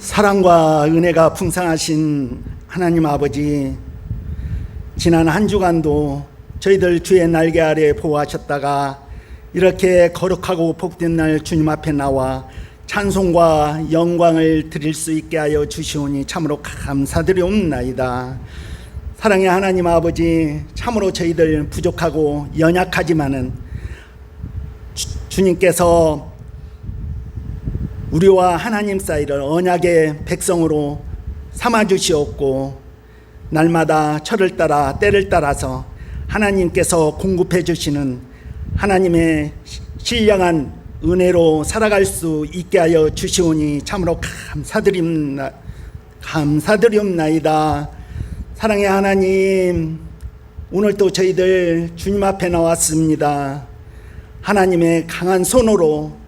사랑과 은혜가 풍성하신 하나님 아버지, 지난 한 주간도 저희들 주의 날개 아래 보호하셨다가 이렇게 거룩하고 복된 날 주님 앞에 나와 찬송과 영광을 드릴 수 있게 하여 주시오니 참으로 감사드리옵나이다. 사랑의 하나님 아버지, 참으로 저희들 부족하고 연약하지만은 주님께서 우리와 하나님 사이를 언약의 백성으로 삼아주시옵고, 날마다 철을 따라 때를 따라서 하나님께서 공급해 주시는 하나님의 신령한 은혜로 살아갈 수 있게 하여 주시오니 참으로 감사드리옵나이다. 사랑의 하나님, 오늘 또 저희들 주님 앞에 나왔습니다. 하나님의 강한 손으로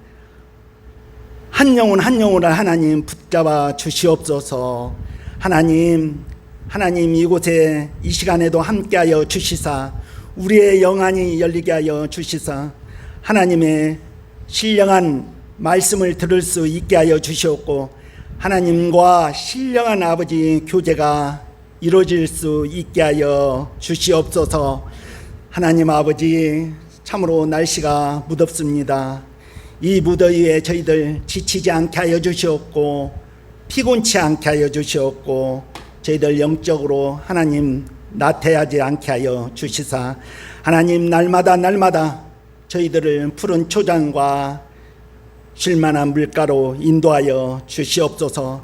한 영혼 한 영혼을 하나님 붙잡아 주시옵소서. 하나님 이곳에 이 시간에도 함께하여 주시사 우리의 영안이 열리게 하여 주시사 하나님의 신령한 말씀을 들을 수 있게 하여 주시옵고, 하나님과 신령한 아버지 교제가 이루어질 수 있게 하여 주시옵소서. 하나님 아버지, 참으로 날씨가 무덥습니다. 이 무더위에 저희들 지치지 않게 하여 주시옵고, 피곤치 않게 하여 주시옵고, 저희들 영적으로 하나님 나태하지 않게 하여 주시사 하나님 날마다 저희들을 푸른 초장과 쉴만한 물가로 인도하여 주시옵소서.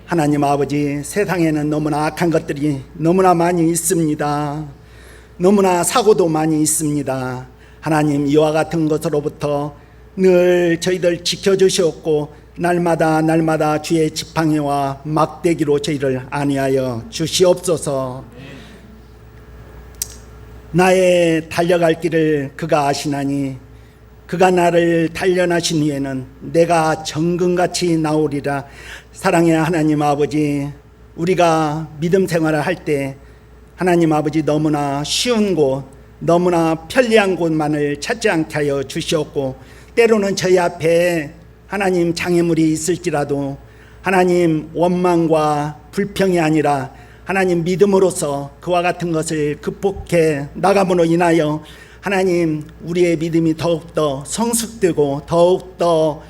하나님 아버지, 세상에는 너무나 악한 것들이 너무나 많이 있습니다. 너무나 사고도 많이 있습니다. 하나님, 이와 같은 것으로부터 늘 저희들 지켜주시옵고, 날마다 주의 지팡이와 막대기로 저희를 안위하여 주시옵소서. 나의 달려갈 길을 그가 아시나니 그가 나를 단련하신 후에는 내가 정금같이 나오리라. 사랑의 하나님 아버지, 우리가 믿음 생활을 할 때 하나님 아버지 너무나 쉬운 곳, 너무나 편리한 곳만을 찾지 않게 하여 주시옵고, 때로는 저희 앞에 하나님 장애물이 있을지라도 하나님 원망과 불평이 아니라 하나님 믿음으로써 그와 같은 것을 극복해 나감으로 인하여 하나님 우리의 믿음이 더욱더 성숙되고 더욱더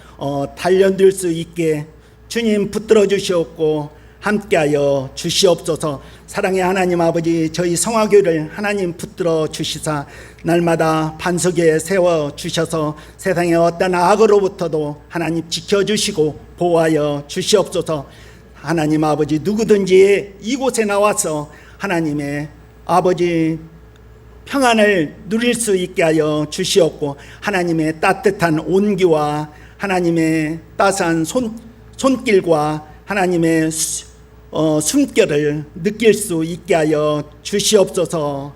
단련될 수 있게 주님 붙들어 주시옵고 함께하여 주시옵소서. 사랑의 하나님 아버지, 저희 성화교회를 하나님 붙들어 주시사 날마다 반석에 세워 주셔서 세상의 어떤 악으로부터도 하나님 지켜주시고 보호하여 주시옵소서. 하나님 아버지, 누구든지 이곳에 나와서 하나님의 아버지 평안을 누릴 수 있게 하여 주시옵고, 하나님의 따뜻한 온기와 하나님의 따스한 손길과 하나님의 숨결을 느낄 수 있게 하여 주시옵소서.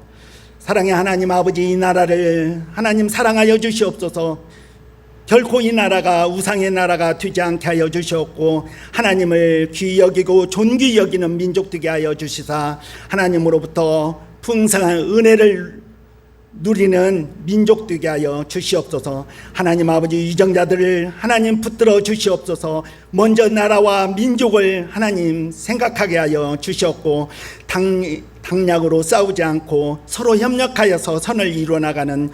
사랑의 하나님 아버지, 이 나라를 하나님 사랑하여 주시옵소서. 결코 이 나라가 우상의 나라가 되지 않게 하여 주시옵고, 하나님을 귀히 여기고 존귀히 여기는 민족 되게 하여 주시사 하나님으로부터 풍성한 은혜를 누리는 민족 되게 하여 주시옵소서. 하나님 아버지, 위정자들을 하나님 붙들어 주시옵소서. 먼저 나라와 민족을 하나님 생각하게 하여 주시옵고, 당략으로 싸우지 않고 서로 협력하여서 선을 이루어 나가는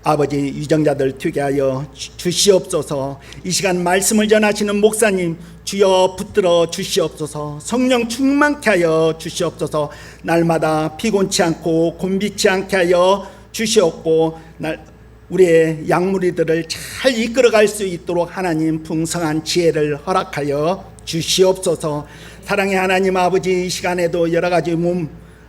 아버지 위정자들 되게 하여 주시옵소서. 이 시간 말씀을 전하시는 목사님 주여 붙들어 주시옵소서. 성령 충만케 하여 주시옵소서. 날마다 피곤치 않고 곤비치 않게 하여 주시옵고, 우리의 양무리들을 잘 이끌어갈 수 있도록 하나님 풍성한 지혜를 허락하여 주시옵소서. 사랑의 하나님 아버지, 이 시간에도 여러 가지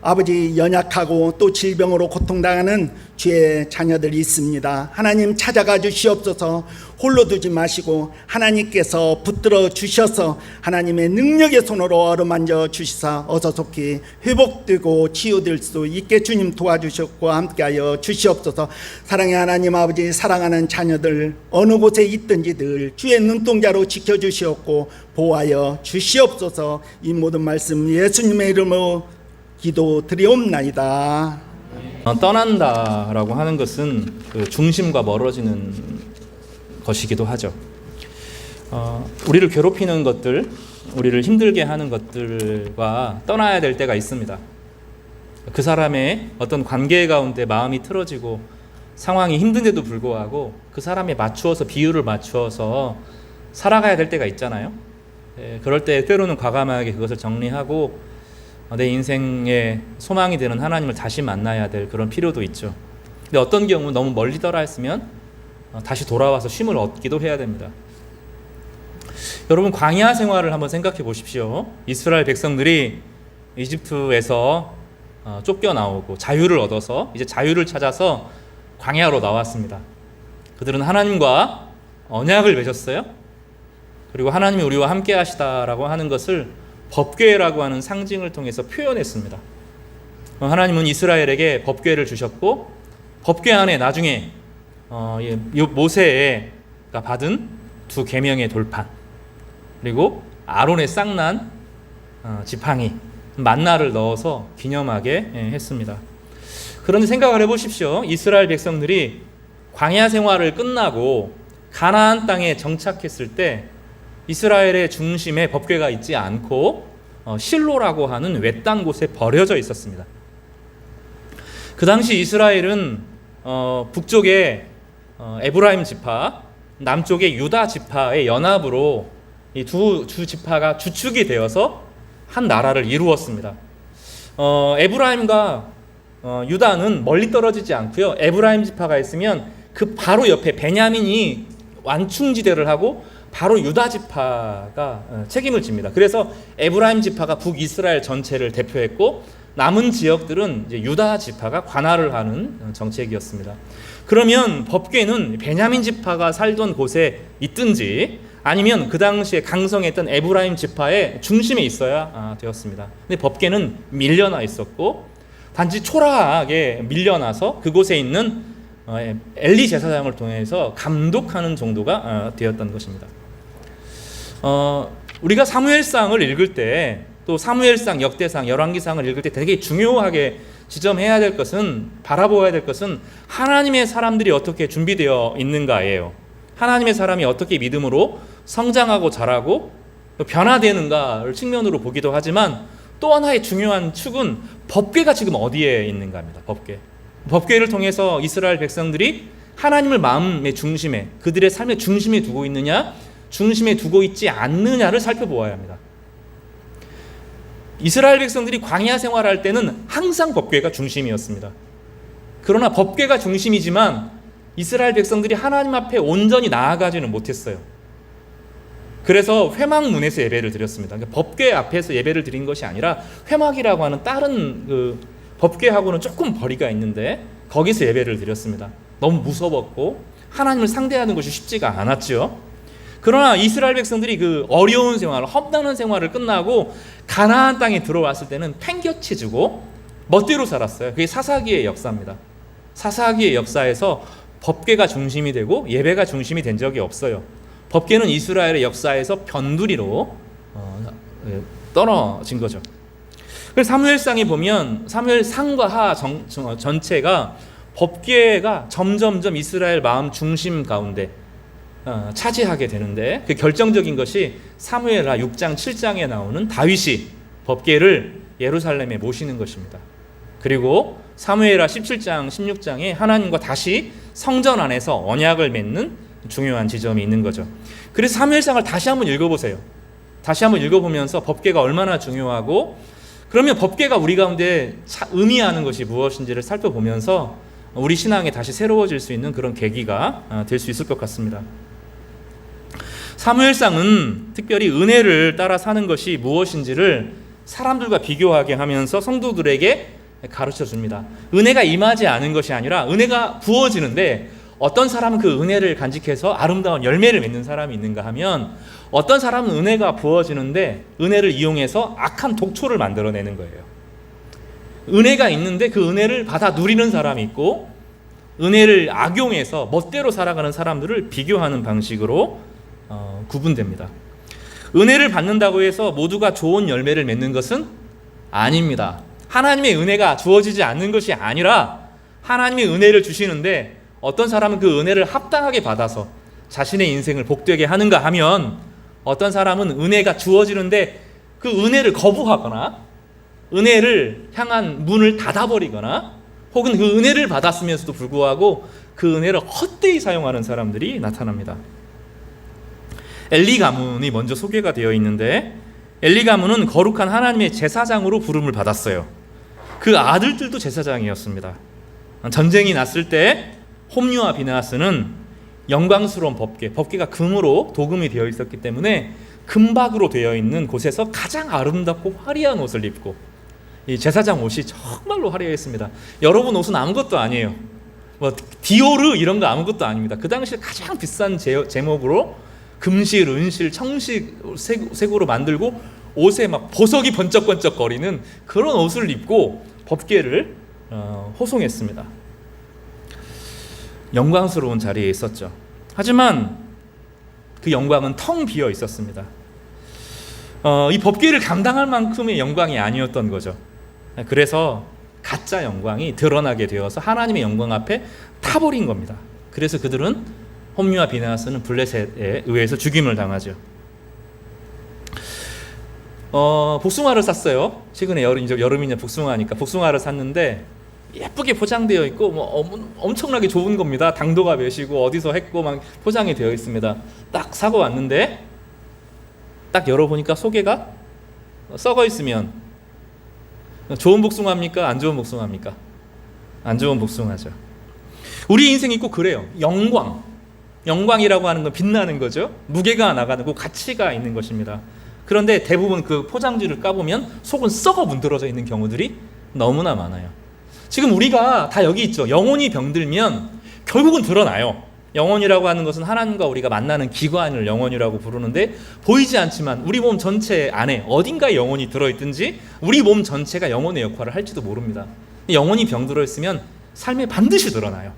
아버지 연약하고 또 질병으로 고통당하는 주의 자녀들이 있습니다. 하나님 찾아가 주시옵소서. 홀로 두지 마시고 하나님께서 붙들어 주셔서 하나님의 능력의 손으로 어루만져 주시사 어서 속히 회복되고 치유될 수 있게 주님 도와주셨고 함께하여 주시옵소서. 사랑의 하나님 아버지, 사랑하는 자녀들 어느 곳에 있든지 늘 주의 눈동자로 지켜주시옵고 보호하여 주시옵소서. 이 모든 말씀 예수님의 이름으로 기도드리옵나이다. 떠난다라고 하는 것은 그 중심과 멀어지는 것이기도 하죠. 우리를 괴롭히는 것들, 우리를 힘들게 하는 것들과 떠나야 될 때가 있습니다. 그 사람의 어떤 관계 가운데 마음이 틀어지고 상황이 힘든데도 불구하고 그 사람에 맞추어서 비율을 맞추어서 살아가야 될 때가 있잖아요. 그럴 때 때로는 과감하게 그것을 정리하고 내 인생의 소망이 되는 하나님을 다시 만나야 될 그런 필요도 있죠. 근데 어떤 경우 너무 멀리 떠나 있으면 다시 돌아와서 쉼을 얻기도 해야 됩니다. 여러분, 광야 생활을 한번 생각해 보십시오. 이스라엘 백성들이 이집트에서 쫓겨나오고 자유를 얻어서 이제 자유를 찾아서 광야로 나왔습니다. 그들은 하나님과 언약을 맺었어요. 그리고 하나님이 우리와 함께 하시다라고 하는 것을 법궤라고 하는 상징을 통해서 표현했습니다. 하나님은 이스라엘에게 법궤를 주셨고 법궤 안에 나중에 모세가 받은 두 계명의 돌판, 그리고 아론의 쌍난 지팡이, 만나를 넣어서 기념하게 했습니다. 그런데 생각을 해보십시오. 이스라엘 백성들이 광야 생활을 끝나고 가나안 땅에 정착했을 때 이스라엘의 중심에 법궤가 있지 않고 실로라고 하는 외딴 곳에 버려져 있었습니다. 그 당시 이스라엘은 북쪽에 에브라임 지파, 남쪽에 유다 지파의 연합으로 이 두 지파가 주축이 되어서 한 나라를 이루었습니다. 에브라임과 유다는 멀리 떨어지지 않고요. 에브라임 지파가 있으면 그 바로 옆에 베냐민이 완충지대를 하고 바로 유다 지파가 책임을 집니다. 그래서 에브라임 지파가 북이스라엘 전체를 대표했고 남은 지역들은 이제 유다 지파가 관할을 하는 정책이었습니다. 그러면 법궤는 베냐민 지파가 살던 곳에 있든지 아니면 그 당시에 강성했던 에브라임 지파의 중심에 있어야 되었습니다. 근데 법궤는 밀려나 있었고 단지 초라하게 밀려나서 그곳에 있는 엘리 제사장을 통해서 감독하는 정도가 되었던 것입니다. 우리가 사무엘상을 읽을 때, 또 사무엘상, 역대상, 열왕기상을 읽을 때 되게 중요하게 지점해야 될 것은, 바라보아야 될 것은 하나님의 사람들이 어떻게 준비되어 있는가예요. 하나님의 사람이 어떻게 믿음으로 성장하고 자라고 변화되는가를 측면으로 보기도 하지만, 또 하나의 중요한 축은 법궤가 지금 어디에 있는가입니다. 법궤를 통해서 이스라엘 백성들이 하나님을 마음의 중심에, 그들의 삶의 중심에 두고 있느냐, 중심에 두고 있지 않느냐를 살펴보아야 합니다. 이스라엘 백성들이 광야 생활할 때는 항상 법궤가 중심이었습니다. 그러나 법궤가 중심이지만 이스라엘 백성들이 하나님 앞에 온전히 나아가지는 못했어요. 그래서 회막문에서 예배를 드렸습니다. 그러니까 법궤 앞에서 예배를 드린 것이 아니라 회막이라고 하는 다른 법궤하고는 조금 거리가 있는데 거기서 예배를 드렸습니다. 너무 무서웠고 하나님을 상대하는 것이 쉽지가 않았죠. 그러나 이스라엘 백성들이 그 어려운 생활, 험난한 생활을 끝나고 가나안 땅에 들어왔을 때는 팽겨치지고 멋대로 살았어요. 그게 사사기의 역사입니다. 사사기의 역사에서 법궤가 중심이 되고 예배가 중심이 된 적이 없어요. 법궤는 이스라엘의 역사에서 변두리로 떨어진 거죠. 그래서 사무엘상에 보면 사무엘상과 하 전체가 법궤가 점점점 이스라엘 마음 중심 가운데 차지하게 되는데, 그 결정적인 것이 사무엘하 6장 7장에 나오는 다윗이 법궤를 예루살렘에 모시는 것입니다. 그리고 사무엘하 17장 16장에 하나님과 다시 성전 안에서 언약을 맺는 중요한 지점이 있는 거죠. 그래서 사무엘상을 다시 한번 읽어보세요. 다시 한번 읽어보면서 법궤가 얼마나 중요하고, 그러면 법궤가 우리 가운데 의미하는 것이 무엇인지를 살펴보면서 우리 신앙이 다시 새로워질 수 있는 그런 계기가 될 수 있을 것 같습니다. 사무엘상은 특별히 은혜를 따라 사는 것이 무엇인지를 사람들과 비교하게 하면서 성도들에게 가르쳐 줍니다. 은혜가 임하지 않은 것이 아니라 은혜가 부어지는데, 어떤 사람은 그 은혜를 간직해서 아름다운 열매를 맺는 사람이 있는가 하면, 어떤 사람은 은혜가 부어지는데 은혜를 이용해서 악한 독초를 만들어내는 거예요. 은혜가 있는데 그 은혜를 받아 누리는 사람이 있고, 은혜를 악용해서 멋대로 살아가는 사람들을 비교하는 방식으로 구분됩니다. 은혜를 받는다고 해서 모두가 좋은 열매를 맺는 것은 아닙니다. 하나님의 은혜가 주어지지 않는 것이 아니라 하나님의 은혜를 주시는데 어떤 사람은 그 은혜를 합당하게 받아서 자신의 인생을 복되게 하는가 하면, 어떤 사람은 은혜가 주어지는데 그 은혜를 거부하거나 은혜를 향한 문을 닫아버리거나 혹은 그 은혜를 받았으면서도 불구하고 그 은혜를 헛되이 사용하는 사람들이 나타납니다. 엘리 가문이 먼저 소개가 되어 있는데 엘리 가문은 거룩한 하나님의 제사장으로 부름을 받았어요. 그 아들들도 제사장이었습니다. 전쟁이 났을 때 홈리와 비느하스는 영광스러운 법궤가 금으로 도금이 되어 있었기 때문에 금박으로 되어 있는 곳에서 가장 아름답고 화려한 옷을 입고 이 제사장 옷이 정말로 화려했습니다. 여러분 옷은 아무것도 아니에요. 뭐 디오르 이런 거 아무것도 아닙니다. 그 당시에 가장 비싼 제목으로 금실, 은실, 청실 색으로 만들고 옷에 막 보석이 번쩍번쩍 거리는 그런 옷을 입고 법궤를 호송했습니다. 영광스러운 자리에 있었죠. 하지만 그 영광은 텅 비어 있었습니다. 이 법궤를 감당할 만큼의 영광이 아니었던 거죠. 그래서 가짜 영광이 드러나게 되어서 하나님의 영광 앞에 타버린 겁니다. 그래서 그들은 홈리와 비느하스는 블레셋에 의해서 죽임을 당하죠. 복숭아를 샀어요. 최근에 여름이냐 복숭아니까 복숭아를 샀는데 예쁘게 포장되어 있고 뭐 엄청나게 좋은 겁니다. 당도가 몇이고 어디서 했고 막 포장이 되어 있습니다. 딱 사고 왔는데 딱 열어보니까 속에가 썩어 있으면 좋은 복숭아입니까? 안 좋은 복숭아입니까? 안 좋은 복숭아죠. 우리 인생이 꼭 그래요. 영광이라고 하는 건 빛나는 거죠. 무게가 나가는 거, 가치가 있는 것입니다. 그런데 대부분 그 포장지를 까보면 속은 썩어 문드러져 있는 경우들이 너무나 많아요. 지금 우리가 다 여기 있죠. 영혼이 병들면 결국은 드러나요. 영혼이라고 하는 것은 하나님과 우리가 만나는 기관을 영혼이라고 부르는데 보이지 않지만 우리 몸 전체 안에 어딘가에 영혼이 들어있든지 우리 몸 전체가 영혼의 역할을 할지도 모릅니다. 영혼이 병들어 있으면 삶에 반드시 드러나요.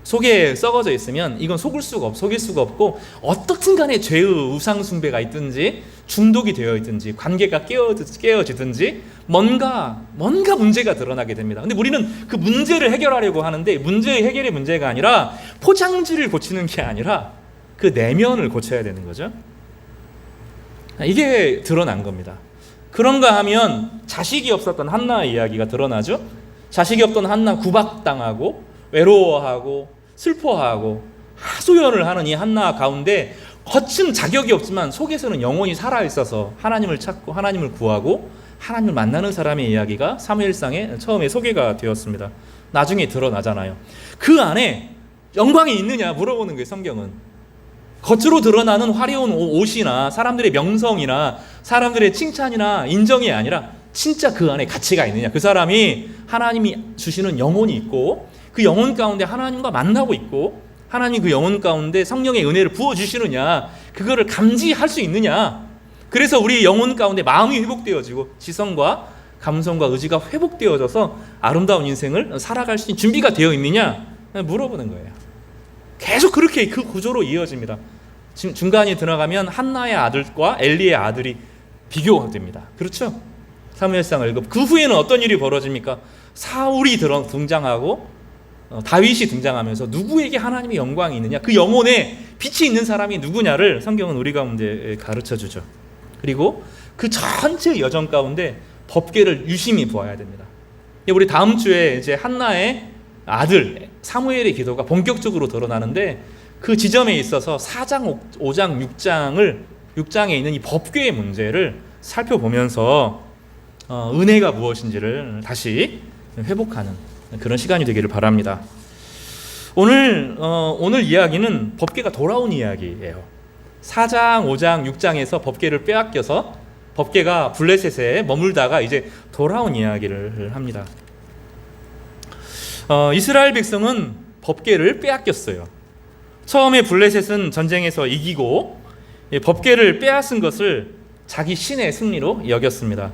속에 썩어져 있으면 이건 속일 수가 없고 어떻든 간에 죄의 우상 숭배가 있든지 중독이 되어 있든지 관계가 깨어지든지 뭔가 문제가 드러나게 됩니다. 근데 우리는 그 문제를 해결하려고 하는데 문제의 해결의 문제가 아니라 포장지를 고치는 게 아니라 그 내면을 고쳐야 되는 거죠. 이게 드러난 겁니다. 그런가 하면 자식이 없었던 한나의 이야기가 드러나죠. 자식이 없던 한나 구박당하고 외로워하고 슬퍼하고 하소연을 하는 이 한나 가운데 겉은 자격이 없지만 속에서는 영혼이 살아있어서 하나님을 찾고 하나님을 구하고 하나님을 만나는 사람의 이야기가 사무엘상에 처음에 소개가 되었습니다. 나중에 드러나잖아요. 그 안에 영광이 있느냐 물어보는 거예요. 성경은 겉으로 드러나는 화려한 옷이나 사람들의 명성이나 사람들의 칭찬이나 인정이 아니라 진짜 그 안에 가치가 있느냐, 그 사람이 하나님이 주시는 영혼이 있고 그 영혼 가운데 하나님과 만나고 있고 하나님 그 영혼 가운데 성령의 은혜를 부어주시느냐, 그거를 감지할 수 있느냐. 그래서 우리 영혼 가운데 마음이 회복되어지고 지성과 감성과 의지가 회복되어져서 아름다운 인생을 살아갈 수 있는 준비가 되어 있느냐 물어보는 거예요. 계속 그렇게 그 구조로 이어집니다. 지금 중간에 들어가면 한나의 아들과 엘리의 아들이 비교됩니다. 그렇죠? 사무엘상을 읽어 그 후에는 어떤 일이 벌어집니까? 사울이 등장하고 다윗이 등장하면서 누구에게 하나님의 영광이 있느냐, 그 영혼에 빛이 있는 사람이 누구냐를 성경은 우리 가운데 가르쳐주죠. 그리고 그 전체 여정 가운데 법궤를 유심히 보아야 됩니다. 우리 다음 주에 이제 한나의 아들 사무엘의 기도가 본격적으로 드러나는데 그 지점에 있어서 4장, 5장, 6장에 있는 이 법궤의 문제를 살펴보면서 은혜가 무엇인지를 다시 회복하는 그런 시간이 되기를 바랍니다. 오늘 이야기는 법궤가 돌아온 이야기예요. 4장, 5장, 6장에서 법궤를 빼앗겨서 법궤가 블레셋에 머물다가 이제 돌아온 이야기를 합니다. 이스라엘 백성은 법궤를 빼앗겼어요. 처음에 블레셋은 전쟁에서 이기고 법궤를 빼앗은 것을 자기 신의 승리로 여겼습니다.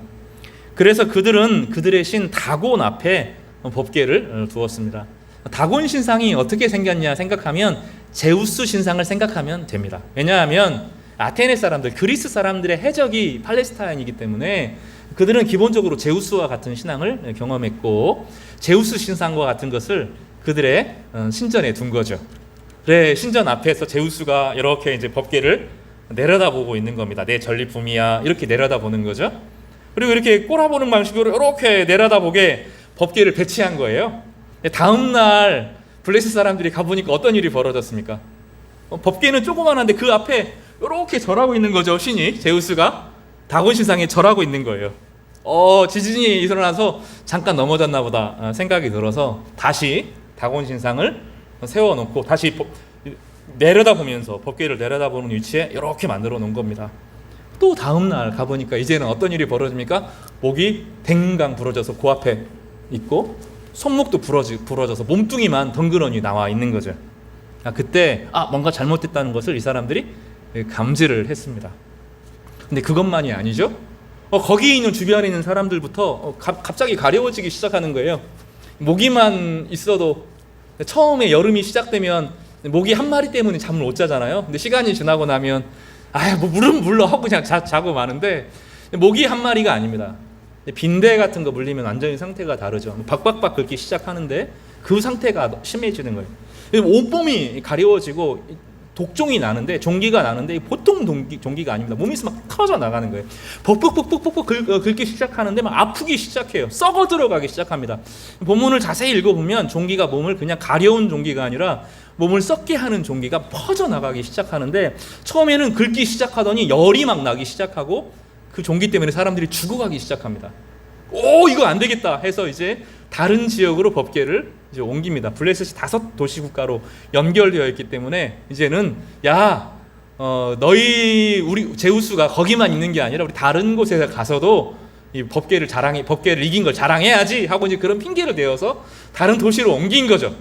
그래서 그들은 그들의 신 다곤 앞에 법궤를 두었습니다. 다곤 신상이 어떻게 생겼냐 생각하면 제우스 신상을 생각하면 됩니다. 왜냐하면 아테네 사람들, 그리스 사람들의 해적이 팔레스타인이기 때문에 그들은 기본적으로 제우스와 같은 신앙을 경험했고 제우스 신상과 같은 것을 그들의 신전에 둔 거죠. 그래 신전 앞에서 제우스가 이렇게 이제 법궤를 내려다보고 있는 겁니다. 내 전리품이야 이렇게 내려다보는 거죠. 그리고 이렇게 꼬라보는 방식으로 이렇게 내려다보게 법궤를 배치한 거예요. 다음 날 블레셋 사람들이 가보니까 어떤 일이 벌어졌습니까? 법궤는 조그만한데 그 앞에 이렇게 절하고 있는 거죠. 신이 제우스가 다곤 신상에 절하고 있는 거예요. 지진이 일어나서 잠깐 넘어졌나 보다 생각이 들어서 다시 다곤 신상을 세워놓고 다시 내려다보면서 법궤를 내려다보는 위치에 이렇게 만들어 놓은 겁니다. 또 다음 날 가보니까 이제는 어떤 일이 벌어집니까? 목이 댕강 부러져서 그 앞에 있고 손목도 부러져서 몸뚱이만 덩그러니 나와 있는 거죠. 그때 뭔가 잘못됐다는 것을 이 사람들이 감지를 했습니다. 근데 그것만이 아니죠. 거기 있는 주변에 있는 사람들부터 갑자기 가려워지기 시작하는 거예요. 모기만 있어도 처음에 여름이 시작되면 모기 한 마리 때문에 잠을 못 자잖아요. 근데 시간이 지나고 나면 뭐 물은 물러 하고 그냥 자고 마는데 모기 한 마리가 아닙니다. 빈대 같은 거 물리면 완전히 상태가 다르죠. 박박박 긁기 시작하는데 그 상태가 심해지는 거예요. 온몸이 가려워지고 독종이 나는데 종기가 나는데 보통 종기가 아닙니다. 몸에서 막 터져 나가는 거예요. 벅벅벅벅벅 긁기 시작하는데 막 아프기 시작해요. 썩어 들어가기 시작합니다. 본문을 자세히 읽어보면 종기가 몸을 그냥 가려운 종기가 아니라 몸을 썩게 하는 종기가 퍼져 나가기 시작하는데 처음에는 긁기 시작하더니 열이 막 나기 시작하고 그 종기 때문에 사람들이 죽어가기 시작합니다. 이거 안 되겠다 해서 이제 다른 지역으로 법궤를 이제 옮깁니다. 블레셋이 5도시 국가로 연결되어 있기 때문에 이제는 우리 제우스가 거기만 있는 게 아니라 우리 다른 곳에 가서도 이 법궤를 이긴 걸 자랑해야지 하고 이제 그런 핑계를 대어서 다른 도시로 옮긴 거죠.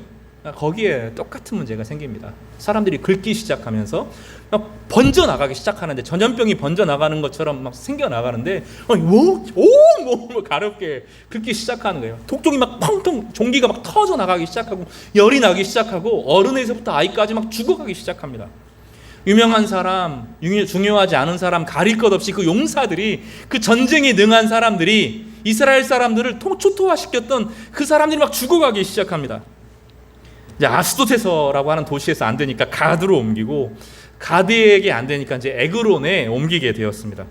거기에 똑같은 문제가 생깁니다. 사람들이 긁기 시작하면서 막 번져 나가기 시작하는데 전염병이 번져 나가는 것처럼 막 생겨 나가는데 몸을 가렵게 긁기 시작하는 거예요. 독종이 막 펑펑 종기가 막 터져 나가기 시작하고 열이 나기 시작하고 어른에서부터 아이까지 막 죽어가기 시작합니다. 유명한 사람, 중요하지 않은 사람 가릴 것 없이 그 용사들이 그 전쟁에 능한 사람들이 이스라엘 사람들을 초토화시켰던 그 사람들이 막 죽어가기 시작합니다. 이제 아스도테서라고 하는 도시에서 안 되니까 가드로 옮기고 가드에게 안 되니까 이제 에그론에 옮기게 되었습니다.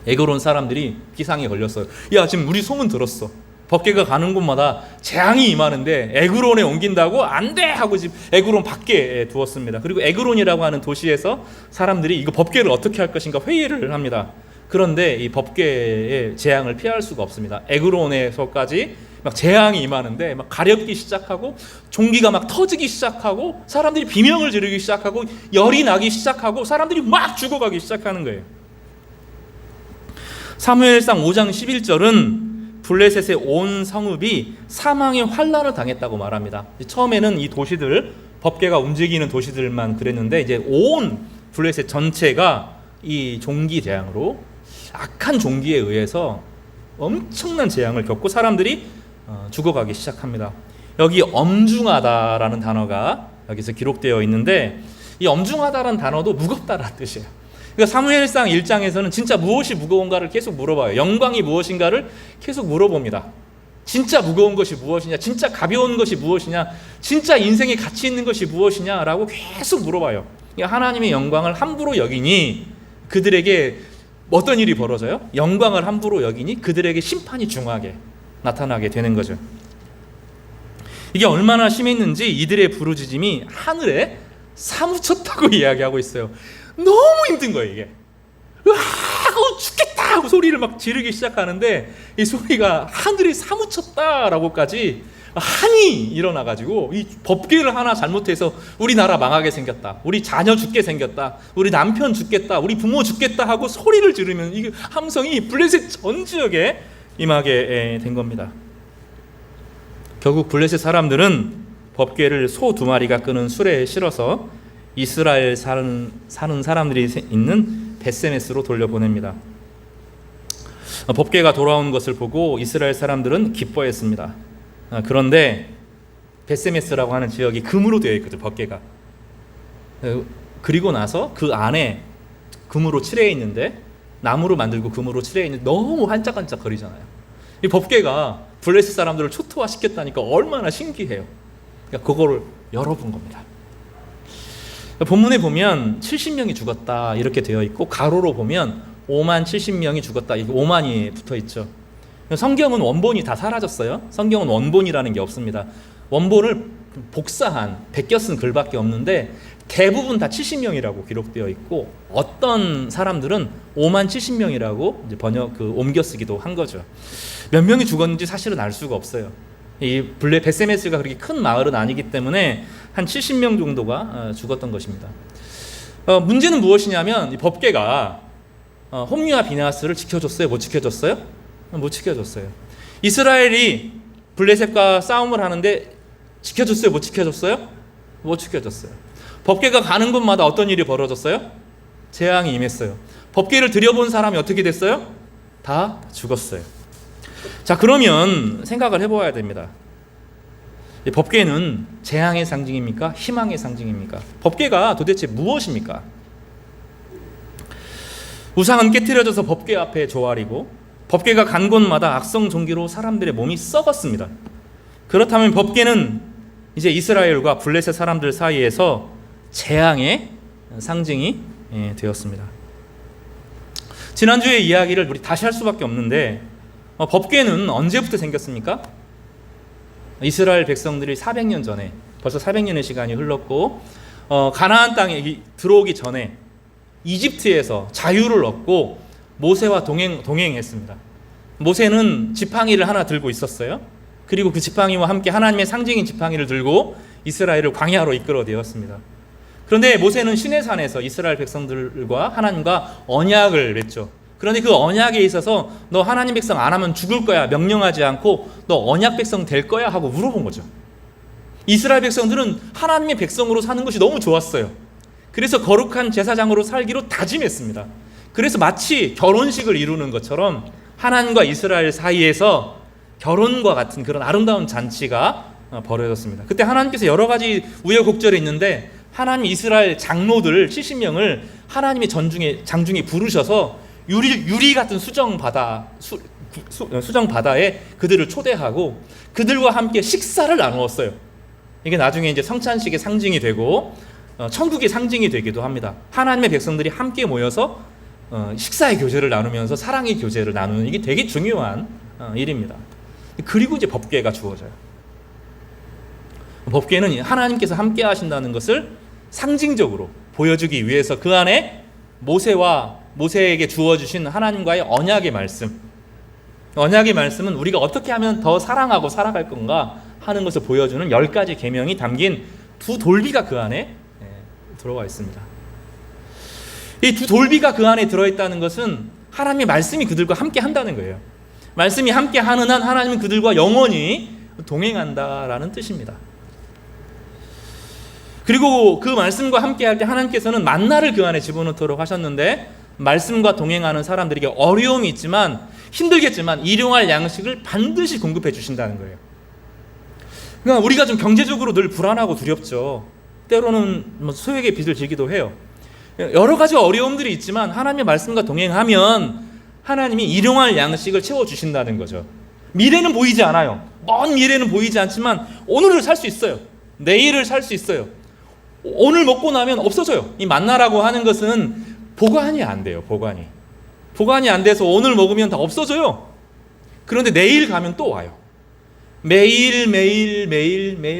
에그론 사람들이 기상에 걸렸어요. 지금 우리 소문 들었어. 법궤가 가는 곳마다 재앙이 임하는데 에그론에 옮긴다고 안 돼 하고 지금 에그론 밖에 두었습니다. 그리고 에그론이라고 하는 도시에서 사람들이 이거 법궤를 어떻게 할 것인가 회의를 합니다. 그런데 이 법궤의 재앙을 피할 수가 없습니다. 에그론에서까지 막 재앙이 임하는데 막 가렵기 시작하고 종기가 막 터지기 시작하고 사람들이 비명을 지르기 시작하고 열이 나기 시작하고 사람들이 막 죽어가기 시작하는 거예요. 사무엘상 5장 11절은 블레셋의 온 성읍이 사망의 환란을 당했다고 말합니다. 처음에는 이 도시들 법궤가 움직이는 도시들만 그랬는데 이제 온 블레셋 전체가 이 종기 재앙으로 악한 종기에 의해서 엄청난 재앙을 겪고 사람들이 죽어가기 시작합니다. 여기 엄중하다라는 단어가 여기서 기록되어 있는데 이 엄중하다라는 단어도 무겁다라는 뜻이에요. 그러니까 사무엘상 1장에서는 진짜 무엇이 무거운가를 계속 물어봐요. 영광이 무엇인가를 계속 물어봅니다. 진짜 무거운 것이 무엇이냐, 진짜 가벼운 것이 무엇이냐, 진짜 인생에 가치 있는 것이 무엇이냐라고 계속 물어봐요. 그러니까 하나님의 영광을 함부로 여기니 그들에게 어떤 일이 벌어져요? 영광을 함부로 여기니 그들에게 심판이 중하게 나타나게 되는 거죠. 이게 얼마나 심했는지 이들의 부르짖음이 하늘에 사무쳤다고 이야기하고 있어요. 너무 힘든 거예요 이게. 죽겠다 하고 소리를 막 지르기 시작하는데 이 소리가 하늘에 사무쳤다라고까지 한이 일어나가지고 이 법궤를 하나 잘못해서 우리나라 망하게 생겼다, 우리 자녀 죽게 생겼다, 우리 남편 죽겠다, 우리 부모 죽겠다 하고 소리를 지르면 이 함성이 블레셋 전 지역에 임하게 된 겁니다. 결국 블레셋 사람들은 법궤를 소 2마리가 끄는 수레에 실어서 이스라엘 사는 사람들이 있는 벳세메스로 돌려보냅니다. 법궤가 돌아온 것을 보고 이스라엘 사람들은 기뻐했습니다. 그런데 벳세메스라고 하는 지역이 금으로 되어 있거든요. 법궤가. 그리고 나서 그 안에 금으로 칠해 있는데 나무로 만들고 금으로 칠해 있는데 너무 반짝반짝 거리잖아요. 이 법궤가 블레셋 사람들을 초토화시켰다니까 얼마나 신기해요. 그러니까 그거를 열어본 겁니다. 본문에 보면 70명이 죽었다 이렇게 되어 있고 가로로 보면 5만 70명이 죽었다 이게 5만이 붙어 있죠. 성경은 원본이 다 사라졌어요. 성경은 원본이라는 게 없습니다. 원본을 복사한 베껴 쓴 글밖에 없는데 대부분 다 70명이라고 기록되어 있고 어떤 사람들은 5만 70명이라고 이제 옮겨 쓰기도 한 거죠. 몇 명이 죽었는지 사실은 알 수가 없어요. 이 베세메스가 그렇게 큰 마을은 아니기 때문에 한 70명 정도가 죽었던 것입니다. 문제는 무엇이냐면 이 법궤가 홈리와 비나스를 지켜줬어요? 못 지켜줬어요? 못 지켜줬어요. 이스라엘이 블레셋과 싸움을 하는데 지켜줬어요? 못 지켜줬어요? 못 지켜줬어요. 법궤가 가는 곳마다 어떤 일이 벌어졌어요? 재앙이 임했어요. 법궤를 들여본 사람이 어떻게 됐어요? 다 죽었어요. 자, 그러면 생각을 해보아야 됩니다. 법궤는 재앙의 상징입니까? 희망의 상징입니까? 법궤가 도대체 무엇입니까? 우상은 깨트려져서 법궤 앞에 조아리고 법궤가 간 곳마다 악성 종기로 사람들의 몸이 썩었습니다. 그렇다면 법궤는 이제 이스라엘과 블레셋 사람들 사이에서 재앙의 상징이 되었습니다. 지난주의 이야기를 우리 다시 할 수밖에 없는데 법궤는 언제부터 생겼습니까? 이스라엘 백성들이 400년 전에 벌써 400년의 시간이 흘렀고 가나안 땅에 들어오기 전에 이집트에서 자유를 얻고 모세와 동행했습니다. 모세는 지팡이를 하나 들고 있었어요. 그리고 그 지팡이와 함께 하나님의 상징인 지팡이를 들고 이스라엘을 광야로 이끌어내었습니다. 그런데 모세는 시내산에서 이스라엘 백성들과 하나님과 언약을 맺죠. 그런데 그 언약에 있어서 너 하나님 백성 안 하면 죽을 거야 명령하지 않고 너 언약 백성 될 거야 하고 물어본 거죠. 이스라엘 백성들은 하나님의 백성으로 사는 것이 너무 좋았어요. 그래서 거룩한 제사장으로 살기로 다짐했습니다. 그래서 마치 결혼식을 이루는 것처럼 하나님과 이스라엘 사이에서 결혼과 같은 그런 아름다운 잔치가 벌어졌습니다. 그때 하나님께서 여러 가지 우여곡절이 있는데 하나님 이스라엘 장로들 70명을 하나님의 장중에 부르셔서 유리 같은 수정 바다에 그들을 초대하고 그들과 함께 식사를 나누었어요. 이게 나중에 이제 성찬식의 상징이 되고 천국의 상징이 되기도 합니다. 하나님의 백성들이 함께 모여서 식사의 교제를 나누면서 사랑의 교제를 나누는 이게 되게 중요한 일입니다. 그리고 이제 법궤가 주어져요. 법궤는 하나님께서 함께 하신다는 것을 상징적으로 보여주기 위해서 그 안에 모세에게 주어주신 하나님과의 언약의 말씀은 우리가 어떻게 하면 더 사랑하고 살아갈 건가 하는 것을 보여주는 10가지 계명이 담긴 두 돌비가 그 안에 들어와 있습니다. 이 두 돌비가 그 안에 들어있다는 것은 하나님의 말씀이 그들과 함께 한다는 거예요. 말씀이 함께 하는 한 하나님은 그들과 영원히 동행한다라는 뜻입니다. 그리고 그 말씀과 함께 할 때 하나님께서는 만나를 그 안에 집어넣도록 하셨는데 말씀과 동행하는 사람들에게 어려움이 있지만 힘들겠지만 일용할 양식을 반드시 공급해 주신다는 거예요. 그러니까 우리가 좀 경제적으로 늘 불안하고 두렵죠. 때로는 소액의 빚을 지기도 해요. 여러 가지 어려움들이 있지만 하나님의 말씀과 동행하면 하나님이 일용할 양식을 채워주신다는 거죠. 미래는 보이지 않아요. 먼 미래는 보이지 않지만 오늘을 살 수 있어요. 내일을 살 수 있어요. 오늘 먹고 나면 없어져요. 이 만나라고 하는 것은 보관이 안 돼요. 보관이 안 돼서 오늘 먹으면 다 없어져요. 그런데 내일 가면 또 와요. 매일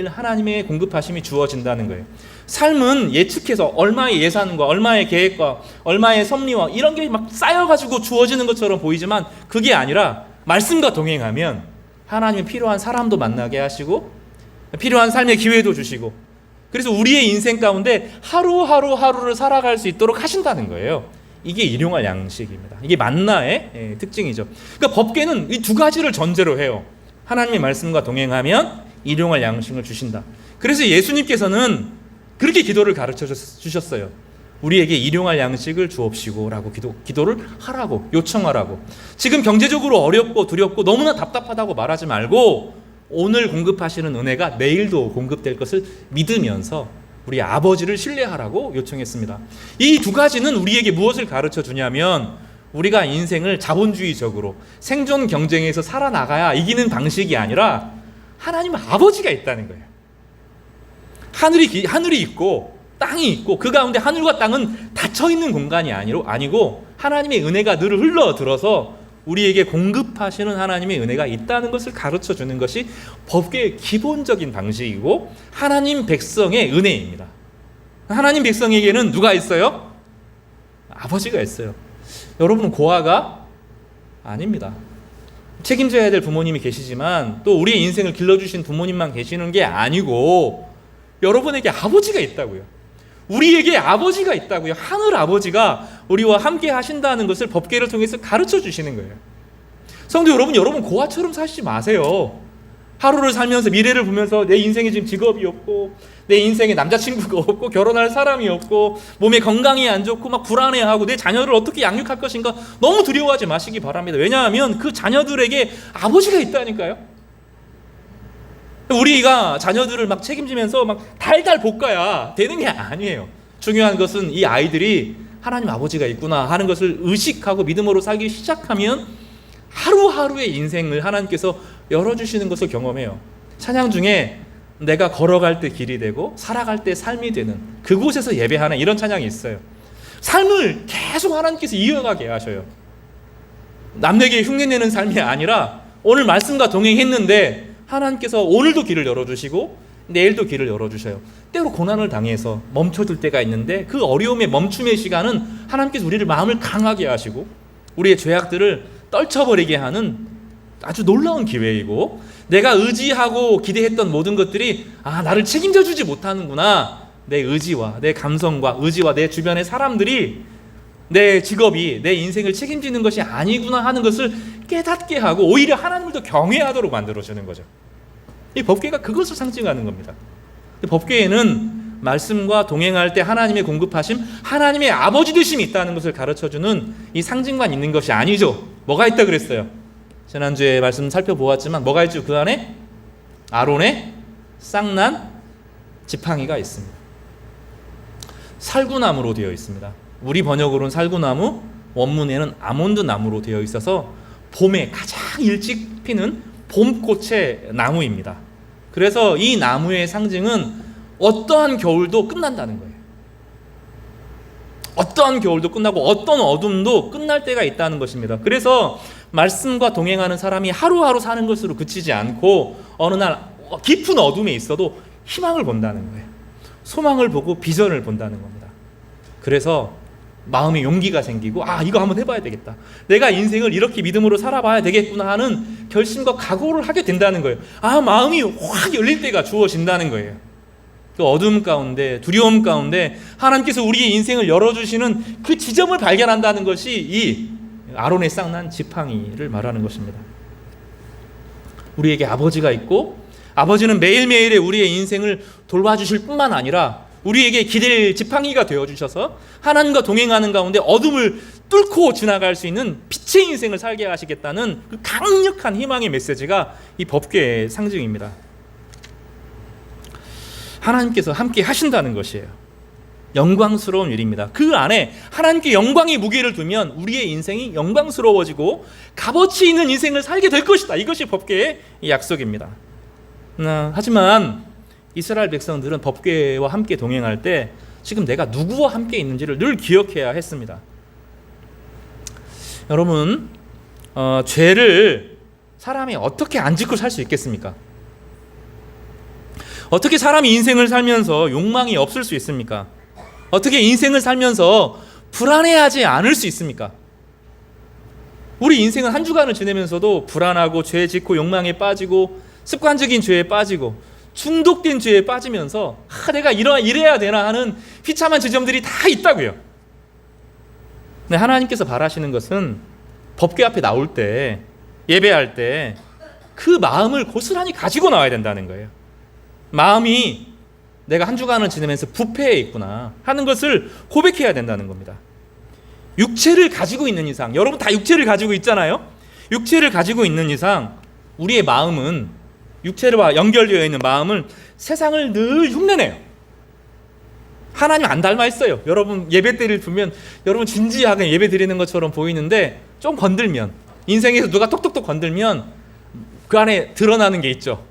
하나님의 공급하심이 주어진다는 거예요. 삶은 예측해서 얼마의 예산과 얼마의 계획과 얼마의 섭리와 이런 게 막 쌓여가지고 주어지는 것처럼 보이지만 그게 아니라 말씀과 동행하면 하나님이 필요한 사람도 만나게 하시고 필요한 삶의 기회도 주시고 그래서 우리의 인생 가운데 하루를 살아갈 수 있도록 하신다는 거예요. 이게 일용할 양식입니다. 이게 만나의 특징이죠. 그러니까 법궤는 이 두 가지를 전제로 해요. 하나님의 말씀과 동행하면 일용할 양식을 주신다. 그래서 예수님께서는 그렇게 기도를 가르쳐 주셨어요. 우리에게 일용할 양식을 주옵시고 라고 기도를 하라고 요청하라고. 지금 경제적으로 어렵고 두렵고 너무나 답답하다고 말하지 말고 오늘 공급하시는 은혜가 내일도 공급될 것을 믿으면서 우리 아버지를 신뢰하라고 요청했습니다. 이 두 가지는 우리에게 무엇을 가르쳐 주냐면 우리가 인생을 자본주의적으로 생존 경쟁에서 살아나가야 이기는 방식이 아니라 하나님 아버지가 있다는 거예요. 하늘이 있고 땅이 있고 그 가운데 하늘과 땅은 닫혀 있는 공간이 아니고 하나님의 은혜가 늘 흘러들어서 우리에게 공급하시는 하나님의 은혜가 있다는 것을 가르쳐 주는 것이 법계의 기본적인 방식이고 하나님 백성의 은혜입니다. 하나님 백성에게는 누가 있어요? 아버지가 있어요. 여러분은 고아가 아닙니다. 책임져야 될 부모님이 계시지만 또 우리의 인생을 길러주신 부모님만 계시는 게 아니고 여러분에게 아버지가 있다고요. 우리에게 아버지가 있다고요. 하늘 아버지가 우리와 함께 하신다는 것을 법계를 통해서 가르쳐 주시는 거예요. 성도 여러분, 여러분 고아처럼 사시지 마세요. 하루를 살면서 미래를 보면서 내 인생에 지금 직업이 없고 내 인생에 남자친구가 없고 결혼할 사람이 없고 몸에 건강이 안 좋고 막 불안해하고 내 자녀를 어떻게 양육할 것인가 너무 두려워하지 마시기 바랍니다. 왜냐하면 그 자녀들에게 아버지가 있다니까요. 우리가 자녀들을 막 책임지면서 막 달달 볶아야 되는 게 아니에요. 중요한 것은 이 아이들이 하나님 아버지가 있구나 하는 것을 의식하고 믿음으로 살기 시작하면 하루하루의 인생을 하나님께서 열어주시는 것을 경험해요. 찬양 중에 내가 걸어갈 때 길이 되고 살아갈 때 삶이 되는 그곳에서 예배하는 이런 찬양이 있어요. 삶을 계속 하나님께서 이어가게 하셔요. 남에게 흉내내는 삶이 아니라 오늘 말씀과 동행했는데 하나님께서 오늘도 길을 열어주시고 내일도 길을 열어주셔요. 때로 고난을 당해서 멈춰들 때가 있는데 그 어려움의 멈춤의 시간은 하나님께서 우리를 마음을 강하게 하시고 우리의 죄악들을 떨쳐버리게 하는 아주 놀라운 기회이고 내가 의지하고 기대했던 모든 것들이 나를 책임져 주지 못하는구나. 내 의지와 내 감성과 의지와 내 주변의 사람들이 내 직업이 내 인생을 책임지는 것이 아니구나 하는 것을 깨닫게 하고 오히려 하나님을 더 경외하도록 만들어주는 거죠. 이 법궤가 그것을 상징하는 겁니다. 법궤에는 말씀과 동행할 때 하나님의 공급하심, 하나님의 아버지 되심이 있다는 것을 가르쳐주는 이 상징만 있는 것이 아니죠. 뭐가 있다 그랬어요? 지난주에 말씀 살펴보았지만 뭐가 있죠? 그 안에 아론의 쌍난 지팡이가 있습니다. 살구나무로 되어 있습니다. 우리 번역으로는 살구나무, 원문에는 아몬드 나무로 되어 있어서 봄에 가장 일찍 피는 봄꽃의 나무입니다. 그래서 이 나무의 상징은 어떠한 겨울도 끝난다는 거예요. 어떠한 겨울도 끝나고 어떤 어둠도 끝날 때가 있다는 것입니다. 그래서 말씀과 동행하는 사람이 하루하루 사는 것으로 그치지 않고 어느 날 깊은 어둠에 있어도 희망을 본다는 거예요. 소망을 보고 비전을 본다는 겁니다. 그래서 마음에 용기가 생기고 이거 한번 해봐야 되겠다. 내가 인생을 이렇게 믿음으로 살아봐야 되겠구나 하는 결심과 각오를 하게 된다는 거예요. 마음이 확 열릴 때가 주어진다는 거예요. 그 어둠 가운데 두려움 가운데 하나님께서 우리의 인생을 열어주시는 그 지점을 발견한다는 것이 이 아론의 쌍난 지팡이를 말하는 것입니다. 우리에게 아버지가 있고 아버지는 매일매일의 우리의 인생을 돌봐주실 뿐만 아니라 우리에게 기댈 지팡이가 되어주셔서 하나님과 동행하는 가운데 어둠을 뚫고 지나갈 수 있는 빛의 인생을 살게 하시겠다는 그 강력한 희망의 메시지가 이 법궤의 상징입니다. 하나님께서 함께 하신다는 것이에요. 영광스러운 일입니다. 그 안에 하나님께 영광의 무게를 두면 우리의 인생이 영광스러워지고 값어치 있는 인생을 살게 될 것이다. 이것이 법궤의 약속입니다. 하지만 이스라엘 백성들은 법궤와 함께 동행할 때 지금 내가 누구와 함께 있는지를 늘 기억해야 했습니다. 여러분, 죄를 사람이 어떻게 안 짓고 살 수 있겠습니까? 어떻게 사람이 인생을 살면서 욕망이 없을 수 있습니까? 어떻게 인생을 살면서 불안해하지 않을 수 있습니까? 우리 인생은 한 주간을 지내면서도 불안하고 죄 짓고 욕망에 빠지고 습관적인 죄에 빠지고 중독된 죄에 빠지면서 내가 이래야 되나 하는 비참한 지점들이 다 있다고요. 근데 하나님께서 바라시는 것은 법궤 앞에 나올 때 예배할 때 그 마음을 고스란히 가지고 나와야 된다는 거예요. 마음이 내가 한 주간을 지내면서 부패해 있구나 하는 것을 고백해야 된다는 겁니다. 육체를 가지고 있는 이상, 여러분 다 육체를 가지고 있잖아요. 육체를 가지고 있는 이상 우리의 마음은 육체와 연결되어 있는 마음은 세상을 늘 흉내내요. 하나님 안 닮아 있어요. 여러분 예배 때를 보면 여러분 진지하게 예배 드리는 것처럼 보이는데 좀 건들면 인생에서 누가 톡톡톡 건들면 그 안에 드러나는 게 있죠.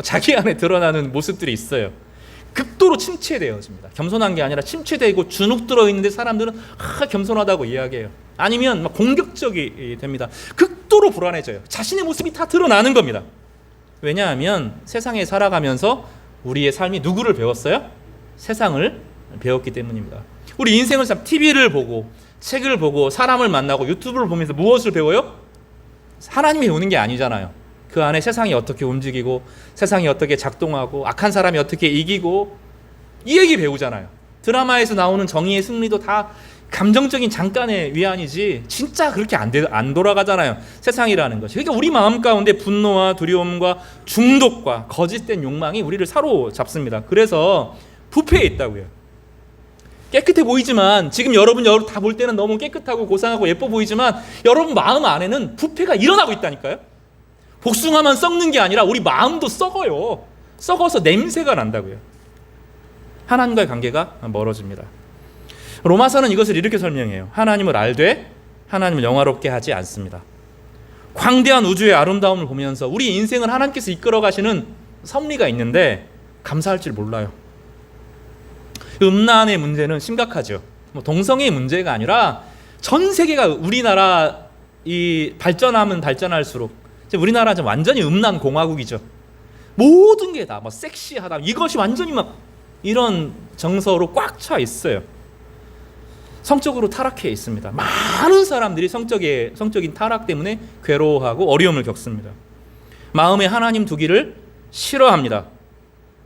자기 안에 드러나는 모습들이 있어요. 극도로 침체되어집니다. 겸손한 게 아니라 침체되고 주눅 들어있는데 사람들은 겸손하다고 이야기해요. 아니면 막 공격적이 됩니다. 극도로 불안해져요. 자신의 모습이 다 드러나는 겁니다. 왜냐하면 세상에 살아가면서 우리의 삶이 누구를 배웠어요? 세상을 배웠기 때문입니다. 우리 인생을 TV를 보고 책을 보고 사람을 만나고 유튜브를 보면서 무엇을 배워요? 하나님이 배우는 게 아니잖아요. 그 안에 세상이 어떻게 움직이고 세상이 어떻게 작동하고 악한 사람이 어떻게 이기고 이 얘기 배우잖아요. 드라마에서 나오는 정의의 승리도 다 감정적인 잠깐의 위안이지 진짜 그렇게 안 돌아가잖아요. 세상이라는 것이. 그러니까 우리 마음 가운데 분노와 두려움과 중독과 거짓된 욕망이 우리를 사로잡습니다. 그래서 부패에 있다고요. 깨끗해 보이지만 지금 여러분 다 볼 때는 너무 깨끗하고 고상하고 예뻐 보이지만 여러분 마음 안에는 부패가 일어나고 있다니까요. 복숭아만 썩는 게 아니라 우리 마음도 썩어요. 썩어서 냄새가 난다고요. 하나님과의 관계가 멀어집니다. 로마서는 이것을 이렇게 설명해요. 하나님을 알되 하나님을 영화롭게 하지 않습니다. 광대한 우주의 아름다움을 보면서 우리 인생을 하나님께서 이끌어 가시는 섭리가 있는데 감사할 줄 몰라요. 음란의 문제는 심각하죠. 동성애의 문제가 아니라 전 세계가 우리나라 이 발전하면 발전할수록 우리나라 완전히 음란 공화국이죠. 모든 게 다 섹시하다. 이것이 완전히 막 이런 정서로 꽉 차 있어요. 성적으로 타락해 있습니다. 많은 사람들이 성적인 타락 때문에 괴로워하고 어려움을 겪습니다. 마음에 하나님 두기를 싫어합니다.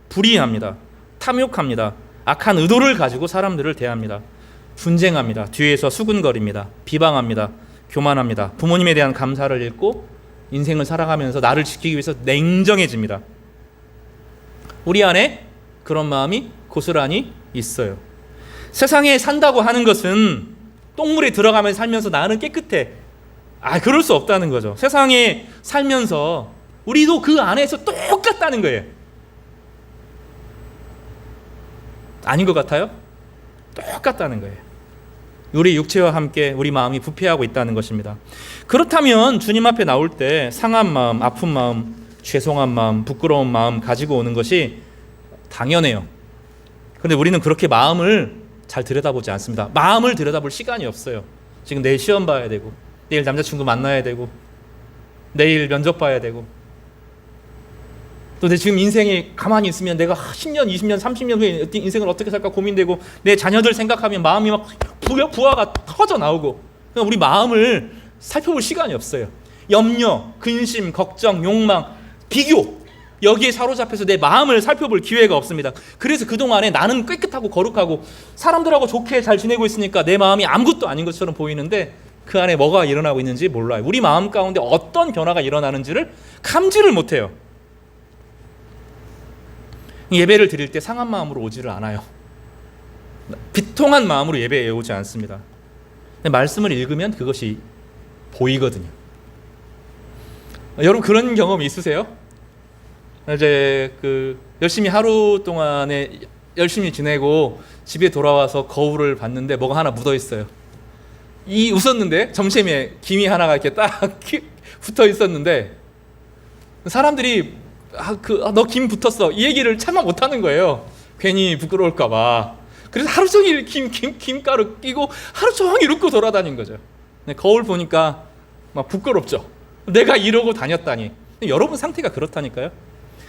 불의합니다. 탐욕합니다. 악한 의도를 가지고 사람들을 대합니다. 분쟁합니다. 뒤에서 수군거립니다. 비방합니다. 교만합니다. 부모님에 대한 감사를 잃고 인생을 살아가면서 나를 지키기 위해서 냉정해집니다. 우리 안에 그런 마음이 고스란히 있어요. 세상에 산다고 하는 것은 똥물에 들어가면 살면서 나는 깨끗해. 그럴 수 없다는 거죠. 세상에 살면서 우리도 그 안에서 똑같다는 거예요. 아닌 것 같아요? 똑같다는 거예요. 우리 육체와 함께 우리 마음이 부패하고 있다는 것입니다. 그렇다면 주님 앞에 나올 때 상한 마음, 아픈 마음, 죄송한 마음, 부끄러운 마음 가지고 오는 것이 당연해요. 그런데 우리는 그렇게 마음을 잘 들여다보지 않습니다. 마음을 들여다볼 시간이 없어요. 지금 내일 시험 봐야 되고 내일 남자친구 만나야 되고 내일 면접 봐야 되고 또 내 지금 인생에 가만히 있으면 내가 10년, 20년, 30년 후에 인생을 어떻게 살까 고민되고 내 자녀들 생각하면 마음이 막 부하가 터져 나오고 우리 마음을 살펴볼 시간이 없어요. 염려, 근심, 걱정, 욕망, 비교 여기에 사로잡혀서 내 마음을 살펴볼 기회가 없습니다. 그래서 그동안에 나는 깨끗하고 거룩하고 사람들하고 좋게 잘 지내고 있으니까 내 마음이 아무것도 아닌 것처럼 보이는데 그 안에 뭐가 일어나고 있는지 몰라요. 우리 마음 가운데 어떤 변화가 일어나는지를 감지를 못해요. 예배를 드릴 때 상한 마음으로 오지를 않아요. 비통한 마음으로 예배에 오지 않습니다. 말씀을 읽으면 그것이 보이거든요. 여러분 그런 경험 있으세요? 이제 열심히 하루 동안에 열심히 지내고 집에 돌아와서 거울을 봤는데 뭐가 하나 묻어 있어요. 웃었는데 점심에 김이 하나가 이렇게 딱 붙어 있었는데 사람들이 너 김 붙었어 이 얘기를 참아 못하는 거예요. 괜히 부끄러울까 봐. 그래서 하루 종일 김가루 끼고 하루 종일 웃고 돌아다닌 거죠. 거울 보니까 막 부끄럽죠. 내가 이러고 다녔다니. 여러분 상태가 그렇다니까요.